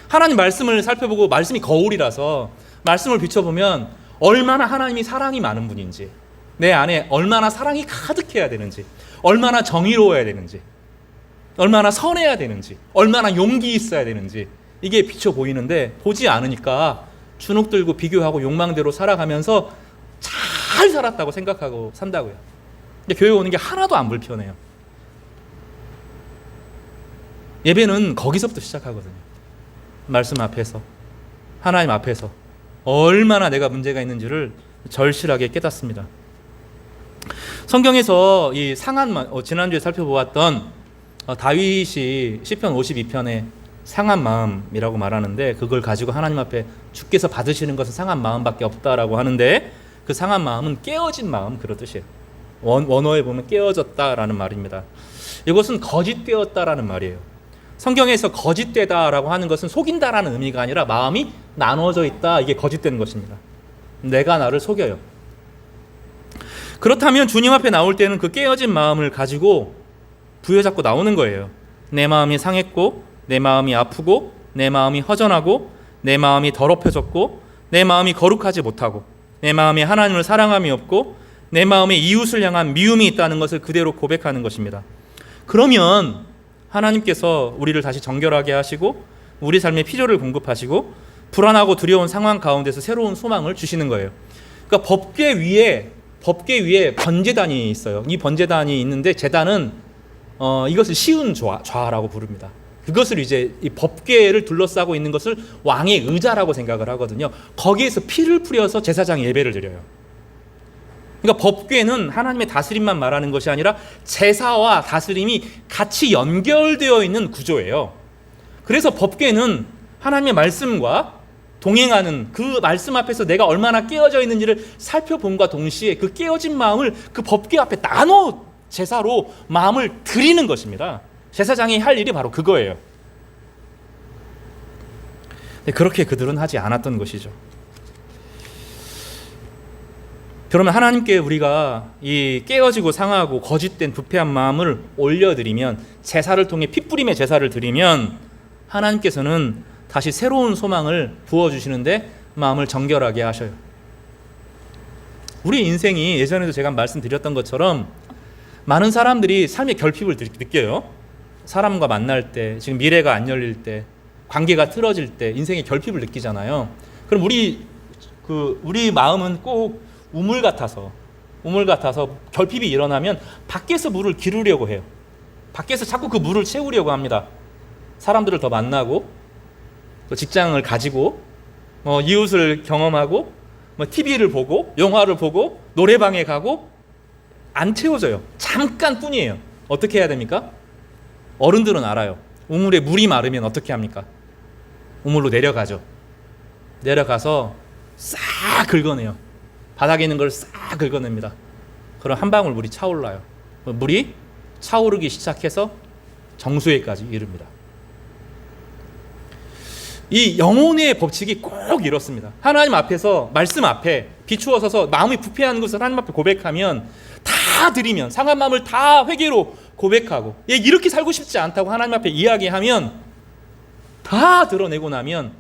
하나님 말씀을 살펴보고 말씀이 거울이라서 말씀을 비춰보면 얼마나 하나님이 사랑이 많은 분인지, 내 안에 얼마나 사랑이 가득해야 되는지, 얼마나 정의로워야 되는지, 얼마나 선해야 되는지, 얼마나 용기 있어야 되는지 이게 비춰 보이는데 보지 않으니까 주눅 들고 비교하고 욕망대로 살아가면서 잘 살았다고 생각하고 산다고요. 근데 교회 오는 게 하나도 안 불편해요. 예배는 거기서부터 시작하거든요. 말씀 앞에서, 하나님 앞에서 얼마나 내가 문제가 있는지를 절실하게 깨닫습니다. 성경에서 이 상한 마음, 지난주에 살펴보았던 다윗이 시편 52편에 상한 마음이라고 말하는데 그걸 가지고 하나님 앞에 주께서 받으시는 것은 상한 마음밖에 없다라고 하는데 그 상한 마음은 깨어진 마음 그런 뜻이에요. 원어에 보면 깨어졌다라는 말입니다. 이것은 거짓되었다라는 말이에요. 성경에서 거짓되다라고 하는 것은 속인다라는 의미가 아니라 마음이 나눠져 있다. 이게 거짓된 것입니다. 내가 나를 속여요. 그렇다면 주님 앞에 나올 때는 그 깨어진 마음을 가지고 부여잡고 나오는 거예요. 내 마음이 상했고, 내 마음이 아프고, 내 마음이 허전하고, 내 마음이 더럽혀졌고, 내 마음이 거룩하지 못하고, 내 마음에 하나님을 사랑함이 없고, 내 마음에 이웃을 향한 미움이 있다는 것을 그대로 고백하는 것입니다. 그러면 하나님께서 우리를 다시 정결하게 하시고 우리 삶의 필요를 공급하시고 불안하고 두려운 상황 가운데서 새로운 소망을 주시는 거예요. 그러니까 법궤 위에 번제단이 있어요. 이 번제단이 있는데 제단은 이것을 시운 좌라고 부릅니다. 그것을 이제 이 법궤를 둘러싸고 있는 것을 왕의 의자라고 생각을 하거든요. 거기에서 피를 뿌려서 제사장이 예배를 드려요. 그러니까 법궤는 하나님의 다스림만 말하는 것이 아니라 제사와 다스림이 같이 연결되어 있는 구조예요. 그래서 법궤는 하나님의 말씀과 동행하는 그 말씀 앞에서 내가 얼마나 깨어져 있는지를 살펴봄과 동시에 그 깨어진 마음을 그 법궤 앞에 나눠 제사로 마음을 드리는 것입니다. 제사장이 할 일이 바로 그거예요. 근데 그렇게 그들은 하지 않았던 것이죠. 그러면 하나님께 우리가 이 깨어지고 상하고 거짓된 부패한 마음을 올려드리면, 제사를 통해 핏부림의 제사를 드리면 하나님께서는 다시 새로운 소망을 부어주시는데 마음을 정결하게 하셔요. 우리 인생이 예전에도 제가 말씀드렸던 것처럼 많은 사람들이 삶의 결핍을 느껴요. 사람과 만날 때, 지금 미래가 안 열릴 때, 관계가 틀어질 때 인생의 결핍을 느끼잖아요. 그럼 우리 마음은 꼭 우물 같아서 결핍이 일어나면 밖에서 물을 기르려고 해요. 밖에서 자꾸 그 물을 채우려고 합니다. 사람들을 더 만나고, 또 직장을 가지고, 이웃을 경험하고, TV를 보고, 영화를 보고, 노래방에 가고. 안 채워져요. 잠깐뿐이에요. 어떻게 해야 됩니까? 어른들은 알아요. 우물에 물이 마르면 어떻게 합니까? 우물로 내려가죠. 내려가서 싹 긁어내요. 바닥에 있는 걸 싹 긁어냅니다. 그럼 한 방울 물이 차올라요. 물이 차오르기 시작해서 정수에까지 이릅니다. 이 영혼의 법칙이 꼭 이렇습니다. 하나님 앞에서, 말씀 앞에 비추어 서서 마음이 부패하는 것을 하나님 앞에 고백하면, 다 드리면, 상한 마음을 다 회개로 고백하고, 이렇게 살고 싶지 않다고 하나님 앞에 이야기하면, 다 드러내고 나면,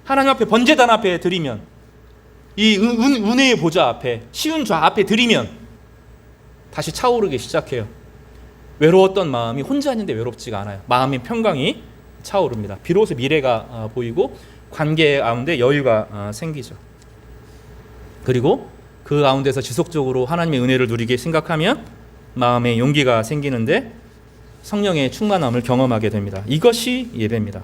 하나님 앞에 번제단 앞에 드리면, 이 은혜의 보좌 앞에, 시운 좌 앞에 드리면 다시 차오르기 시작해요. 외로웠던 마음이 혼자 있는데 외롭지가 않아요. 마음의 평강이 차오릅니다. 비로소 미래가 보이고 관계 가운데 여유가 생기죠. 그리고 그 가운데서 지속적으로 하나님의 은혜를 누리게 생각하면 마음에 용기가 생기는데 성령의 충만함을 경험하게 됩니다. 이것이 예배입니다.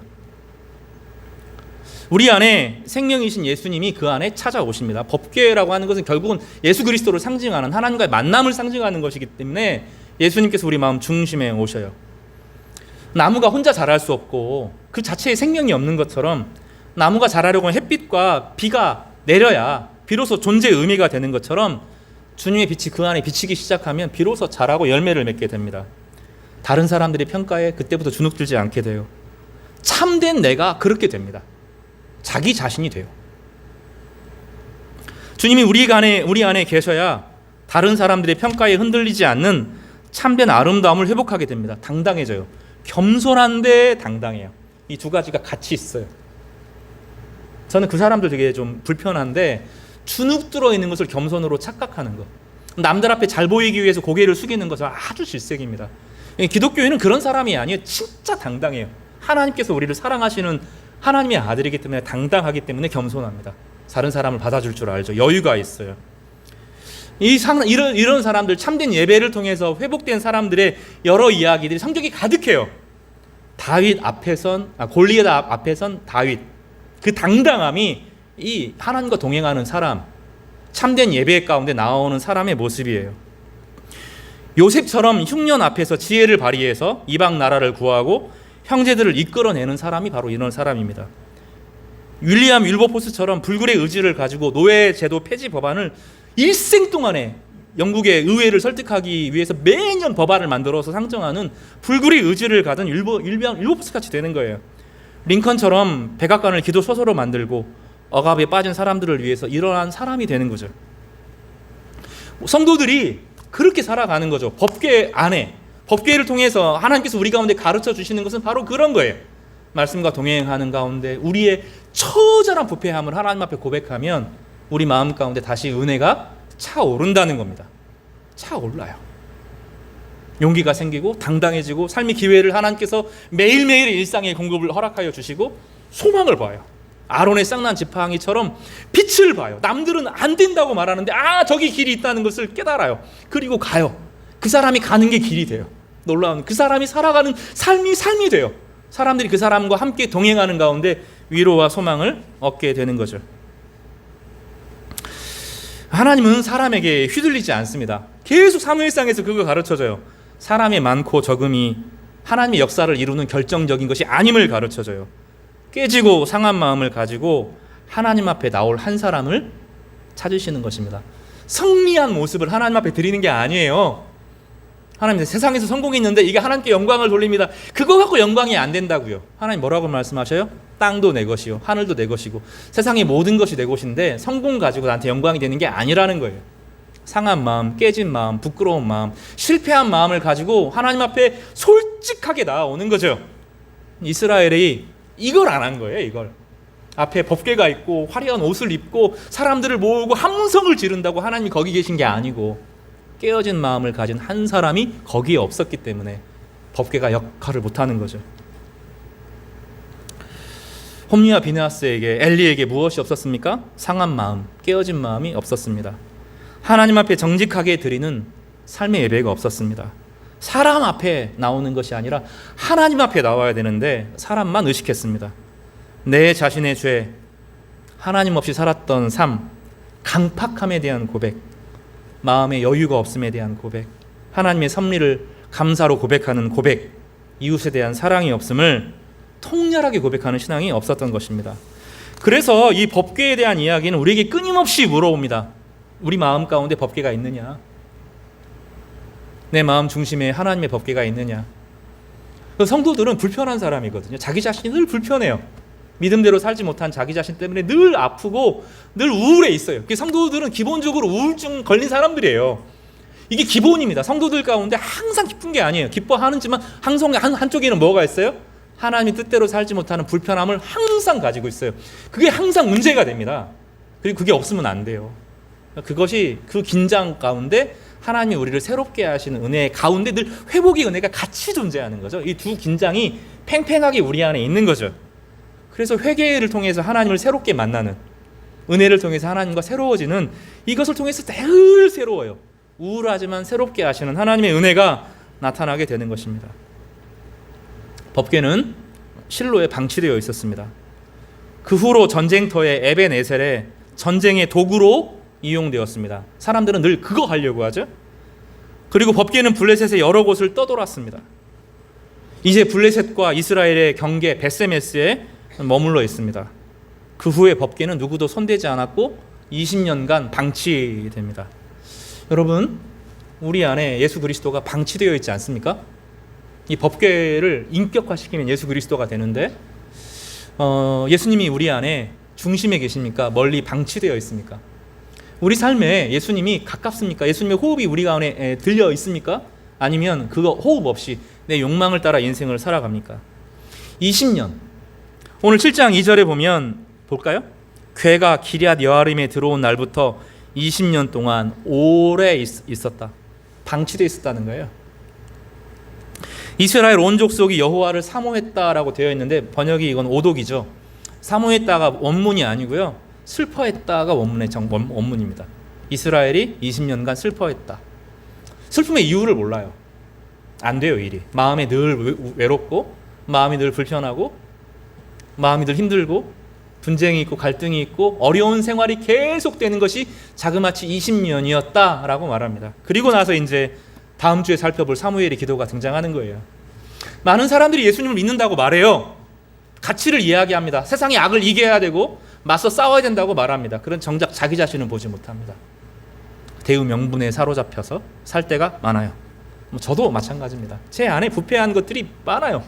우리 안에 생명이신 예수님이 그 안에 찾아오십니다. 법궤라고 하는 것은 결국은 예수 그리스도를 상징하는, 하나님과의 만남을 상징하는 것이기 때문에 예수님께서 우리 마음 중심에 오셔요. 나무가 혼자 자랄 수 없고 그 자체에 생명이 없는 것처럼, 나무가 자라려고 하면 햇빛과 비가 내려야 비로소 존재의 의미가 되는 것처럼, 주님의 빛이 그 안에 비치기 시작하면 비로소 자라고 열매를 맺게 됩니다. 다른 사람들의 평가에 그때부터 주눅들지 않게 돼요. 참된 내가 그렇게 됩니다. 자기 자신이 돼요. 주님이 우리 안에 계셔야 다른 사람들의 평가에 흔들리지 않는 참된 아름다움을 회복하게 됩니다. 당당해져요. 겸손한데 당당해요. 이 두 가지가 같이 있어요. 저는 그 사람들 되게 좀 불편한데, 주눅 들어 있는 것을 겸손으로 착각하는 것, 남들 앞에 잘 보이기 위해서 고개를 숙이는 것은 아주 질색입니다. 기독교인은 그런 사람이 아니에요. 진짜 당당해요. 하나님께서 우리를 사랑하시는 하나님의 아들이기 때문에 당당하기 때문에 겸손합니다. 다른 사람을 받아줄 줄 알죠. 여유가 있어요. 이런 사람들, 참된 예배를 통해서 회복된 사람들의 여러 이야기들이 성경이 가득해요. 골리앗 앞에 선 다윗, 그 당당함이 이 하나님과 동행하는 사람, 참된 예배 가운데 나오는 사람의 모습이에요. 요셉처럼 흉년 앞에서 지혜를 발휘해서 이방 나라를 구하고 형제들을 이끌어내는 사람이 바로 이런 사람입니다. 윌리엄 윌버포스처럼 불굴의 의지를 가지고 노예제도 폐지 법안을 일생 동안에 영국의 의회를 설득하기 위해서 매년 법안을 만들어서 상정하는 불굴의 의지를 가진 윌리엄 윌버포스 같이 되는 거예요. 링컨처럼 백악관을 기도 소서로 만들고 억압에 빠진 사람들을 위해서 일어난 사람이 되는 거죠. 성도들이 그렇게 살아가는 거죠. 법궤 안에, 법궤를 통해서 하나님께서 우리 가운데 가르쳐 주시는 것은 바로 그런 거예요. 말씀과 동행하는 가운데 우리의 처절한 부패함을 하나님 앞에 고백하면 우리 마음 가운데 다시 은혜가 차오른다는 겁니다. 차올라요. 용기가 생기고 당당해지고 삶의 기회를 하나님께서 매일매일 일상의 공급을 허락하여 주시고 소망을 봐요. 아론의 쌍난 지팡이처럼 빛을 봐요. 남들은 안 된다고 말하는데 저기 길이 있다는 것을 깨달아요. 그리고 가요. 그 사람이 가는 게 길이 돼요. 놀라운 그 사람이 살아가는 삶이 돼요. 사람들이 그 사람과 함께 동행하는 가운데 위로와 소망을 얻게 되는 거죠. 하나님은 사람에게 휘둘리지 않습니다. 계속 사무엘상에서 그거 가르쳐줘요. 사람의 많고 적음이 하나님의 역사를 이루는 결정적인 것이 아님을 가르쳐줘요. 깨지고 상한 마음을 가지고 하나님 앞에 나올 한 사람을 찾으시는 것입니다. 성리한 모습을 하나님 앞에 드리는 게 아니에요. 하나님, 세상에서 성공이 있는데 이게 하나님께 영광을 돌립니다. 그거 갖고 영광이 안 된다고요. 하나님 뭐라고 말씀하셔요? 땅도 내 것이요 하늘도 내 것이고 세상의 모든 것이 내 것인데 성공 가지고 나한테 영광이 되는 게 아니라는 거예요. 상한 마음, 깨진 마음, 부끄러운 마음, 실패한 마음을 가지고 하나님 앞에 솔직하게 나아오는 거죠. 이스라엘이 이걸 안 한 거예요. 이걸 앞에 법궤가 있고 화려한 옷을 입고 사람들을 모으고 함성을 지른다고 하나님이 거기 계신 게 아니고 깨어진 마음을 가진 한 사람이 거기에 없었기 때문에 법궤가 역할을 못하는 거죠. 홈리와 비느하스에게, 엘리에게 무엇이 없었습니까? 상한 마음, 깨어진 마음이 없었습니다. 하나님 앞에 정직하게 드리는 삶의 예배가 없었습니다. 사람 앞에 나오는 것이 아니라 하나님 앞에 나와야 되는데 사람만 의식했습니다. 내 자신의 죄, 하나님 없이 살았던 삶, 강팍함에 대한 고백, 마음의 여유가 없음에 대한 고백, 하나님의 섭리를 감사로 고백하는 고백, 이웃에 대한 사랑이 없음을 통렬하게 고백하는 신앙이 없었던 것입니다. 그래서 이 법궤에 대한 이야기는 우리에게 끊임없이 물어봅니다. 우리 마음 가운데 법궤가 있느냐? 내 마음 중심에 하나님의 법궤가 있느냐? 성도들은 불편한 사람이거든요. 자기 자신이 늘 불편해요. 믿음대로 살지 못한 자기 자신 때문에 늘 아프고 늘 우울해 있어요. 성도들은 기본적으로 우울증 걸린 사람들이에요. 이게 기본입니다. 성도들 가운데 항상 기쁜 게 아니에요. 기뻐하는지만 항상 한쪽에는 뭐가 있어요? 하나님의 뜻대로 살지 못하는 불편함을 항상 가지고 있어요. 그게 항상 문제가 됩니다. 그리고 그게 없으면 안 돼요. 그것이 그 긴장 가운데 하나님이 우리를 새롭게 하시는 은혜 가운데 늘 회복의 은혜가 같이 존재하는 거죠. 이 두 긴장이 팽팽하게 우리 안에 있는 거죠. 그래서 회개를 통해서 하나님을 새롭게 만나는, 은혜를 통해서 하나님과 새로워지는, 이것을 통해서 늘 새로워요. 우울하지만 새롭게 하시는 하나님의 은혜가 나타나게 되는 것입니다. 법궤는 실로에 방치되어 있었습니다. 그 후로 전쟁터의 에벤에셀에 전쟁의 도구로 이용되었습니다. 사람들은 늘 그거 하려고 하죠. 그리고 법궤는 블레셋의 여러 곳을 떠돌았습니다. 이제 블레셋과 이스라엘의 경계 벳세메스에 머물러 있습니다. 그 후에 법궤는 누구도 손대지 않았고 20년간 방치됩니다. 여러분, 우리 안에 예수 그리스도가 방치되어 있지 않습니까? 이 법궤를 인격화시키면 예수 그리스도가 되는데 예수님이 우리 안에 중심에 계십니까? 멀리 방치되어 있습니까? 우리 삶에 예수님이 가깝습니까? 예수님의 호흡이 우리 안에 들려 있습니까? 아니면 그거 호흡 없이 내 욕망을 따라 인생을 살아갑니까? 20년, 오늘 7장 2절에 보면 볼까요? 괴가 기럇 여아림에 들어온 날부터 20년 동안 오래 있었다. 방치되어 있었다는 거예요. 이스라엘 온 족속이 여호와를 사모했다라고 되어 있는데 번역이 이건 오독이죠. 사모했다가 원문이 아니고요. 슬퍼했다가 원문입니다. 이스라엘이 20년간 슬퍼했다. 슬픔의 이유를 몰라요. 안 돼요, 일이. 마음이 늘 외롭고, 마음이 늘 불편하고, 마음이 늘 힘들고, 분쟁이 있고 갈등이 있고 어려운 생활이 계속되는 것이 자그마치 20년이었다라고 말합니다. 그리고 나서 이제 다음 주에 살펴볼 사무엘의 기도가 등장하는 거예요. 많은 사람들이 예수님을 믿는다고 말해요. 가치를 이야기합니다. 세상의 악을 이겨야 되고 맞서 싸워야 된다고 말합니다. 그런 정작 자기 자신은 보지 못합니다. 대우 명분에 사로잡혀서 살 때가 많아요. 저도 마찬가지입니다. 제 안에 부패한 것들이 많아요.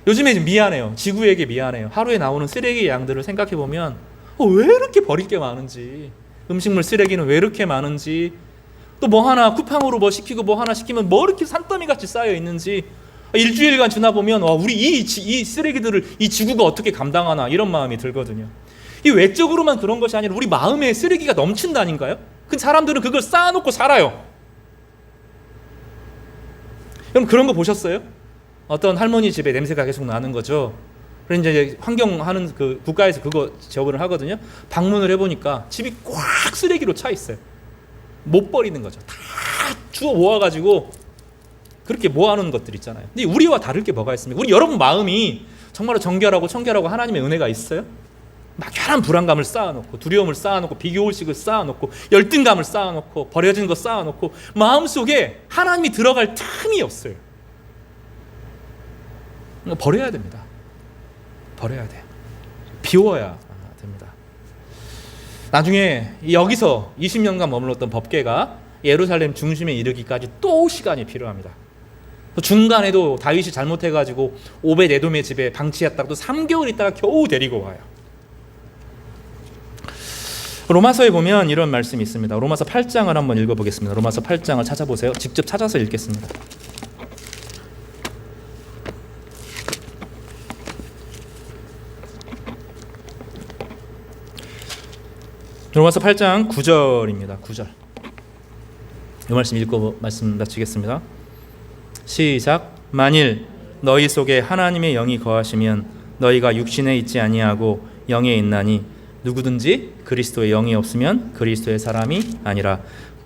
요즘에 미안해요. 지구에게 미안해요. 하루에 나오는 쓰레기 양들을 생각해보면 왜 이렇게 버릴 게 많은지, 음식물 쓰레기는 왜 이렇게 많은지, 또 뭐 하나 쿠팡으로 뭐 시키고 뭐 하나 시키면 뭐 이렇게 산더미 같이 쌓여 있는지, 일주일간 지나 보면 우리 이 쓰레기들을 이 지구가 어떻게 감당하나 이런 마음이 들거든요. 이 외적으로만 그런 것이 아니라 우리 마음에 쓰레기가 넘친다니까요. 그 사람들은 그걸 쌓아놓고 살아요. 여러분 그런 거 보셨어요? 어떤 할머니 집에 냄새가 계속 나는 거죠. 그래서 이제 환경하는 그 국가에서 그거 제어를 하거든요. 방문을 해보니까 집이 꽉 쓰레기로 차 있어요. 못 버리는 거죠. 다 주워 모아가지고 그렇게 모아놓은 것들 있잖아요. 근데 우리와 다를 게 뭐가 있습니까? 우리 여러분 마음이 정말로 정결하고 청결하고 하나님의 은혜가 있어요? 막연한 불안감을 쌓아놓고, 두려움을 쌓아놓고, 비교의식을 쌓아놓고, 열등감을 쌓아놓고, 버려진 거 쌓아놓고, 마음속에 하나님이 들어갈 틈이 없어요. 버려야 됩니다. 버려야 돼요. 비워야 됩니다. 나중에 여기서 20년간 머물렀던 법궤가 예루살렘 중심에 이르기까지 또 시간이 필요합니다. 중간에도 다윗이 잘못해가지고 오벳 에돔의 집에 방치했다가 또 3개월 있다가 겨우 데리고 와요. 로마서에 보면 이런 말씀이 있습니다. 로마서 8장을 한번 읽어보겠습니다. 로마서 8장을 찾아보세요. 직접 찾아서 읽겠습니다. 로마서 8장 9절입니다. 9절. 이 말씀 읽고 말씀 마치겠습니다. 시작. 만일 너희 속에 하나님의 영이 거하시면 너희가 육신에 있지 아니하고 영에 있나니 누구든지 그리스도의 영이 없으면 그리스도의 사람이 아니라.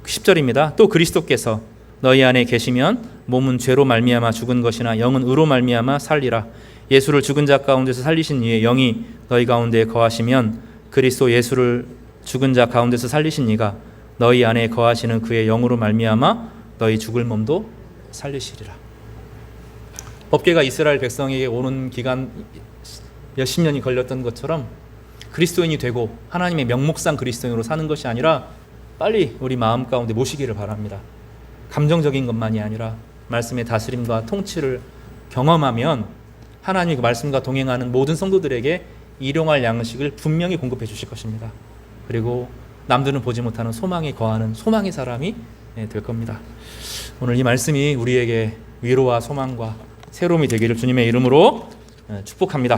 10절입니다. 또 그리스도께서 너희 안에 계시면 몸은 죄로 말미암아 죽은 것이나 영은 의로 말미암아 살리라. 예수를 죽은 자 가운데서 살리신 이의 영이 너희 가운데 거하시면 그리스도 예수를 죽은 자 가운데서 살리신 이가 너희 안에 거하시는 그의 영으로 말미암아 너희 죽을 몸도 살리시리라. 법궤가 이스라엘 백성에게 오는 기간 몇십 년이 걸렸던 것처럼 그리스도인이 되고 하나님의 명목상 그리스도인으로 사는 것이 아니라 빨리 우리 마음 가운데 모시기를 바랍니다. 감정적인 것만이 아니라 말씀의 다스림과 통치를 경험하면 하나님의 그 말씀과 동행하는 모든 성도들에게 일용할 양식을 분명히 공급해 주실 것입니다. 그리고 남들은 보지 못하는 소망에 거하는 소망의 사람이 될 겁니다. 오늘 이 말씀이 우리에게 위로와 소망과 새로움이 되기를 주님의 이름으로 축복합니다.